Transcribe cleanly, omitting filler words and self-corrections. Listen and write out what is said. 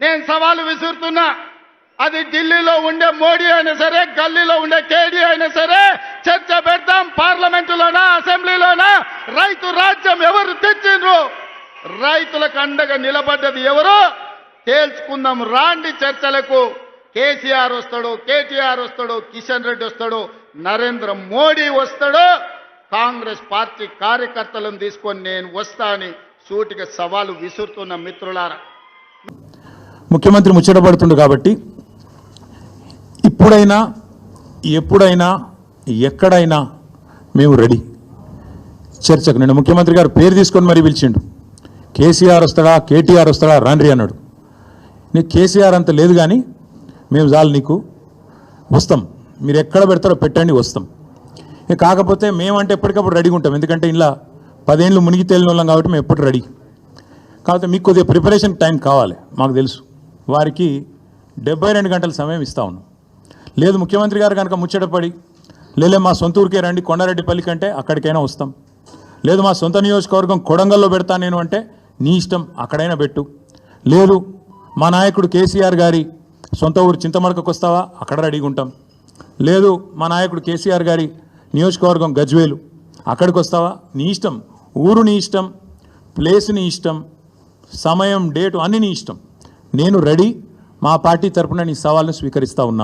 నేను సవాలు విసురుతున్నా. అది ఢిల్లీలో ఉండే మోడీ అయినా సరే, గల్లీలో ఉండే కేడీ అయినా సరే, చర్చ పెడతాం. పార్లమెంటులోనా, అసెంబ్లీలోనా? రైతు రాజ్యం ఎవరు తెచ్చిండ్రు? రైతులకు అండగా నిలబడ్డది ఎవరు? తేల్చుకుందాం. రాండి చర్చలకు. కేసీఆర్ వస్తాడు, కేటీఆర్ వస్తాడు, కిషన్ రెడ్డి వస్తాడు, నరేంద్ర మోడీ వస్తాడు. కాంగ్రెస్ పార్టీ కార్యకర్తలను తీసుకొని నేను వస్తా అని సూటిగా సవాలు విసురుతున్న మిత్రులారా. ముఖ్యమంత్రి ముచ్చటపడుతుండు కాబట్టి ఇప్పుడైనా ఎప్పుడైనా ఎక్కడైనా మేము రెడీ చర్చకు. నేను ముఖ్యమంత్రి గారు పేరు తీసుకొని మరీ పిలిచిండు. కేసీఆర్ వస్తాడా, కేటీఆర్ వస్తాడా, రండి అన్నాడు. నీకు కేసీఆర్ అంత లేదు కానీ మేము చాలు నీకు, వస్తాం, మీరు ఎక్కడ పెడతారో పెట్టండి, వస్తాం. ఇక కాకపోతే మేమంటే ఎప్పటికప్పుడు రెడీగా ఉంటాం. ఎందుకంటే ఇలా 10 ఏళ్ళు మునిగి తేలిన వాళ్ళం కాబట్టి మేము ఎప్పుడు రెడీ. కాకపోతే మీకు కొద్దిగా ప్రిపరేషన్ టైం కావాలి, మాకు తెలుసు. వారికి 72 గంటల సమయం ఇస్తా ఉన్నాం. లేదు ముఖ్యమంత్రి గారు కనుక ముచ్చటపడి లేలే మా సొంత ఊరికే రండి కొండారెడ్డిపల్లి కంటే అక్కడికైనా వస్తాం, లేదు మా సొంత నియోజకవర్గం కొడంగల్లో పెడతా నేను అంటే నీ ఇష్టం, అక్కడైనా పెట్టు. లేదు మా నాయకుడు కేసీఆర్ గారి సొంత ఊరు చింతమడకకు వస్తావా, అక్కడ రెడీగా ఉంటాం. లేదు మా నాయకుడు కేసీఆర్ గారి నియోజకవర్గం గజ్వేలు, అక్కడికి వస్తావా, నీ ఇష్టం. ఊరు నీ ఇష్టం, ప్లేస్ నీ ఇష్టం, సమయం, డేటు అన్నీ నీ ఇష్టం. నేను రెడీ. మా పార్టీ తరపున నీ సవాల్ను స్వీకరిస్తూ ఉన్నాం.